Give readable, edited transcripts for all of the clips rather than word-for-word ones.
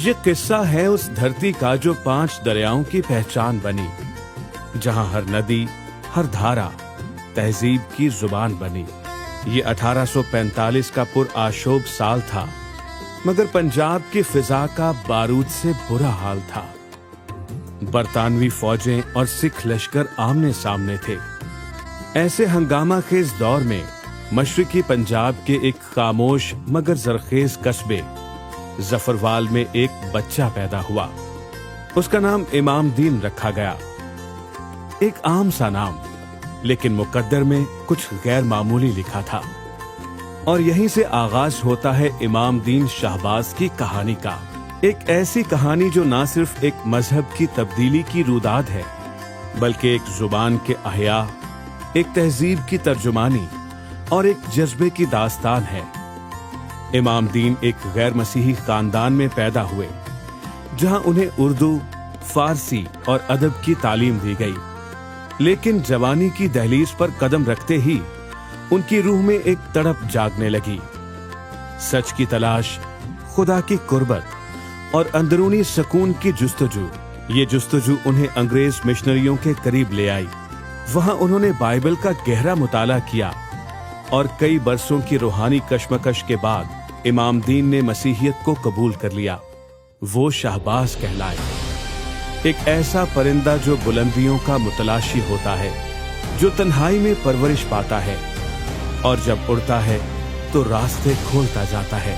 ये किस्सा है उस धरती का जो 5 दरियाओं की पहचान बनी, जहां हर नदी, हर धारा तहजीब की जुबान बनी। ये 1845 का पुरआशोब साल था, मगर पंजाब की फिजा का बारूद से बुरा हाल था। बरतानवी फौजें और सिख लश्कर आमने सामने थे। ऐसे हंगामा खेज दौर में मशरिकी पंजाब के एक खामोश मगर जरखेज कस्बे जफरवाल में एक बच्चा पैदा हुआ। उसका नाम इमाम दीन रखा गया। एक आम सा नाम, लेकिन मुकद्दर में कुछ गैर मामूली लिखा था। और यहीं से आगाज होता है इमाम दीन शाहबाज की कहानी का। एक ऐसी कहानी जो ना सिर्फ एक मजहब की तब्दीली की रुदाद है, बल्कि एक जुबान के अहया, एक तहजीब की तर्जुमानी और एक जज्बे की दास्तान है। इमाम दीन एक गैर मसीही खानदान में पैदा हुए, जहां उन्हें उर्दू, फारसी और अदब की तालीम दी गई। लेकिन जवानी की दहलीज पर कदम रखते ही उनकी रूह में एक तड़प जागने लगी। सच की तलाश, खुदा की कुर्बत और अंदरूनी सुकून की जुस्तजू। ये जुस्तजू उन्हें अंग्रेज मिशनरियों के करीब ले आई। वहां उन्होंने बाइबल का गहरा मुताला किया और कई बरसों की रूहानी कशमकश के बाद इमाम दीन ने मसीहियत को कबूल कर लिया। वो शाहबाज कहलाए, एक ऐसा परिंदा जो बुलंदियों का मुतलाशी होता है, जो तन्हाई में परवरिश पाता है और जब उड़ता है तो रास्ते खोलता जाता है।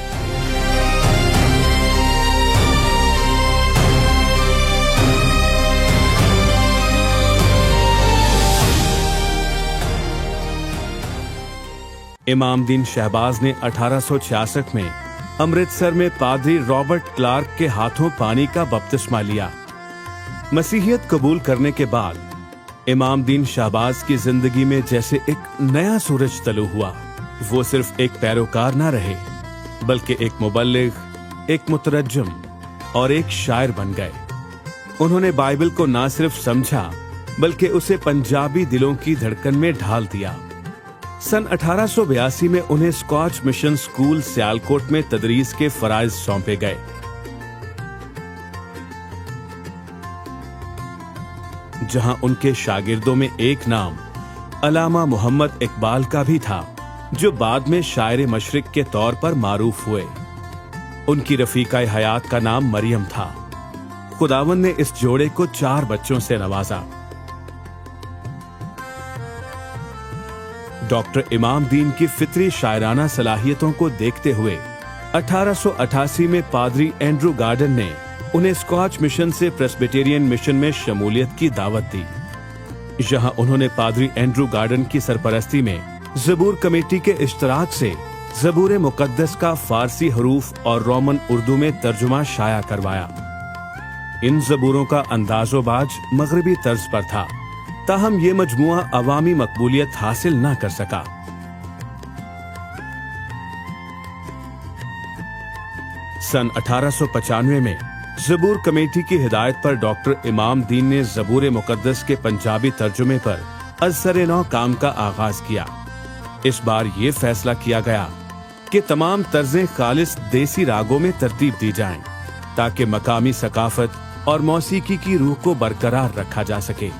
इमाम दीन शहबाज ने 1866 में अमृतसर में पादरी रॉबर्ट क्लार्क के हाथों पानी का बपतिस्मा लिया। मसीहियत कबूल करने के बाद इमाम दीन शहबाज की जिंदगी में जैसे एक नया सूरज तलू हुआ। वो सिर्फ एक पैरोकार ना रहे, बल्कि एक मुबल्लिग, एक मुतरज्जिम और एक शायर बन गए। उन्होंने बाइबल को ना सिर्फ समझा, बल्कि उसे पंजाबी दिलों की धड़कन में ढाल दिया। सन 1882 में उन्हें स्कॉच मिशन स्कूल सियालकोट में तदरीस के फराइज सौंपे गए। जहां उनके शागिर्दों में एक नाम अलामा मोहम्मद इकबाल का भी था, जो बाद में शायर मशरिक के तौर पर मारूफ हुए। उनकी रफीका हयात का नाम मरियम था। खुदावंद ने इस जोड़े को 4 बच्चों से नवाजा। डॉक्टर इमाम दीन की फितरी शायराना सलाहियतों को देखते हुए 1888 में पादरी एंड्रू गार्डन ने उन्हें स्कॉच मिशन से प्रेस्बिटेरियन मिशन में शमूलियत की दावत दी। जहां उन्होंने पादरी एंड्रू गार्डन की सरपरस्ती में ज़बूर कमेटी के इश्तराक से ज़बूर मुक़द्दस का फारसी हरूफ और रोमन उर्दू में तर्जुमा शाया करवाया। इन ज़बूरों का अंदाज़ोबाज मगरबी तर्ज पर था, ताहम ये मजमुआ अवामी मकबूलियत हासिल ना कर सका। सन 1895 में ज़बूर कमेटी की हिदायत पर डॉक्टर इमाम दीन ने ज़बूर मुक़द्दस के पंजाबी तर्जुमे पर अज़-सर-ए-नौ काम का आगाज किया। इस बार ये फैसला किया गया कि तमाम तर्जें खालिस देसी रागों में तरतीब दी जाएं, ताकि मकामी सकाफत और मौसीकी की रूह को बरकरार रखा जा सके।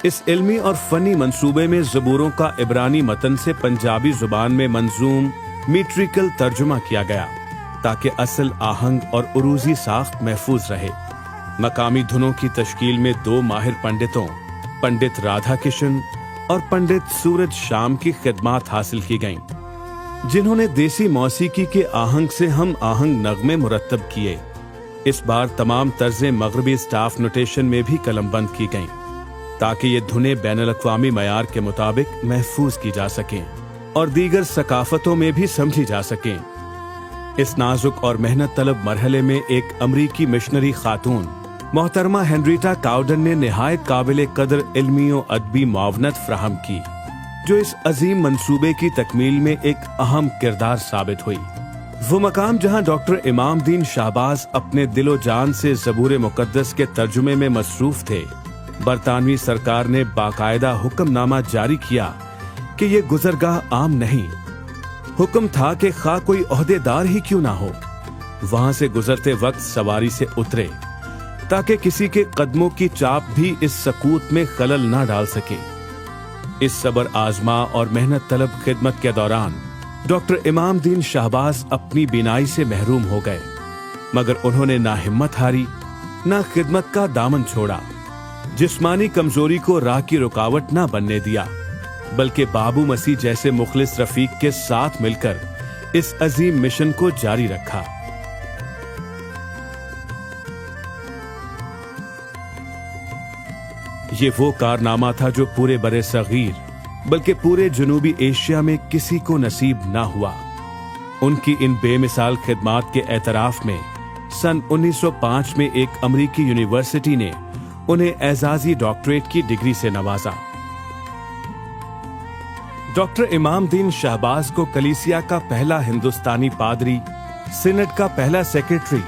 इस इल्मी और फनी मंसूबे में ज़बूरों का इब्रानी मतन से पंजाबी जुबान में मंजूम मीट्रिकल तर्जुमा किया गया, ताकि असल आहंग और उरूजी साख्त महफूज रहे। मकामी धुनों की तश्कील में 2 माहिर पंडितों, पंडित राधा किशन और पंडित सूरज शाम की खिदमात हासिल की गईं, जिन्होंने देसी मौसीकी के आहंग से हम आहंग नगमे मुरत्तब किए। इस बार तमाम तर्जें मगरबी स्टाफ नोटेशन में भी कलमबंद की गईं, ताकि ये धुनें बैनुल-अक़वामी मयार के मुताबिक महफूज की जा सकें और दीगर सकाफतों में भी समझी जा सकें। इस नाजुक और मेहनत तलब मरहले में एक अमरीकी मिशनरी खातून मोहतरमा हेनरीटा काउडन ने निहायत काबिल कदर इल्मी और अदबी मुआवनत फ्राहम की, जो इस अजीम मंसूबे की तकमील में एक अहम किरदार साबित हुई। वो मकाम जहां डॉक्टर इमाम दीन शाहबाज अपने दिलो जान से ज़बूर मुक़द्दस के तर्जुमे में मसरूफ थे, बरतानवी सरकार ने बाकायदा हुक्मनामा जारी किया कि ये गुजरगाह आम नहीं। हुक्म था कि खा कोई ओहदेदार ही क्यों ना हो, वहां से गुजरते वक्त सवारी से उतरे ताकि किसी के कदमों की चाप भी इस सकूत में खलल ना डाल सके। इस सबर आजमा और मेहनत तलब खिदमत के दौरान डॉक्टर इमामदीन शहबाज अपनी बीनाई से महरूम हो गए, मगर उन्होंने ना हिम्मत हारी, ना खिदमत का दामन छोड़ा। जिस्मानी कमजोरी को राह की रुकावट ना बनने दिया, बल्कि बाबू मसीह जैसे मुखलिस रफीक के साथ मिलकर इस अजीम मिशन को जारी रखा। ये वो कारनामा था जो पूरे बरे सगीर बल्कि पूरे जनूबी एशिया में किसी को नसीब ना हुआ। उनकी इन बेमिसाल खिदमात के एतराफ में सन 1905 में एक अमरीकी यूनिवर्सिटी ने उन्हें एजाजी डॉक्टरेट की डिग्री से नवाजा। डॉक्टर इमामदीन शहबाज को कलीसिया का पहला हिंदुस्तानी पादरी, सिनेट का पहला सेक्रेटरी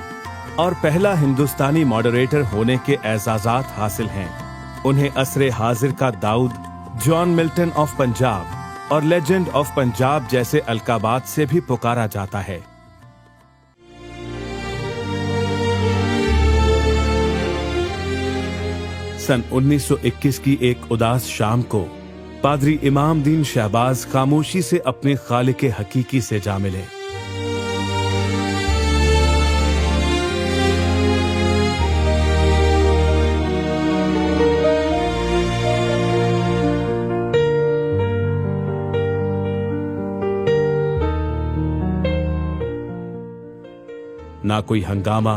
और पहला हिंदुस्तानी मॉडरेटर होने के एजाजात हासिल हैं। उन्हें असरे हाजिर का Daud, John Milton of Punjab और लेजेंड ऑफ पंजाब जैसे अलकाबात से भी पुकारा जाता है। सन 1921 की एक उदास शाम को पादरी इमामदीन शहबाज खामोशी से अपने खालिक हकीकी से जा मिले। ना कोई हंगामा,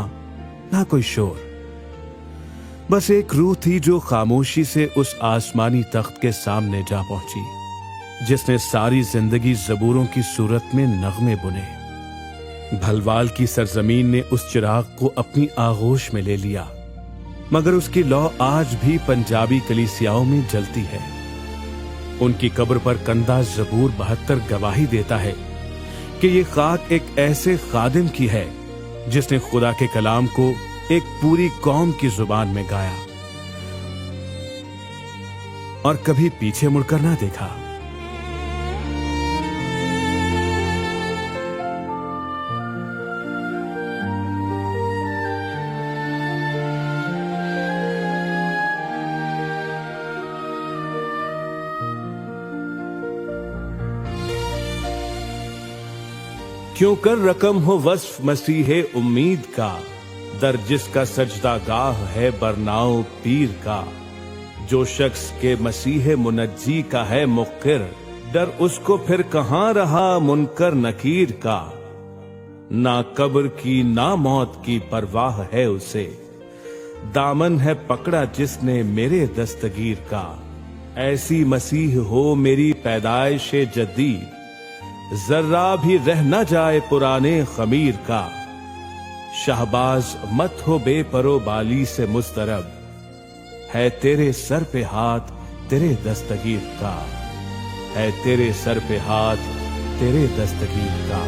ना कोई शोर, बस एक रूह थी जो खामोशी से उस आसमानी तख्त के सामने जा पहुंची, जिसने सारी जिंदगी जबूरों की सूरत में नगमे बुने। भलवाल की सरजमीन ने उस चिराग को अपनी आगोश में ले लिया, मगर उसकी लौ आज भी पंजाबी कलीसियाओं में जलती है। उनकी कब्र पर कंधा जबूर 72 गवाही देता है कि ये खाक एक ऐसे खादिम की है जिसने खुदा के कलाम को एक पूरी कौम की जुबान में गाया और कभी पीछे मुड़कर ना देखा। क्यों कर रकम हो वस्फ मसीहे उम्मीद का, दर जिसका सजदा गाह है बरनाओ पीर का। जो शख्स के मसीह मुनज्जी का है मुक़िर, डर उसको फिर कहां रहा मुनकर नकीर का। ना कब्र की ना मौत की परवाह है उसे, दामन है पकड़ा जिसने मेरे दस्तगीर का। ऐसी मसीह हो मेरी पैदाइश जदीद, जर्रा भी रह न जाए पुराने खमीर का। शहबाज मत हो बेपरो बाली से मुस्तरब, है तेरे सर पे हाथ तेरे दस्तगीर का, है तेरे सर पे हाथ तेरे दस्तगीर का।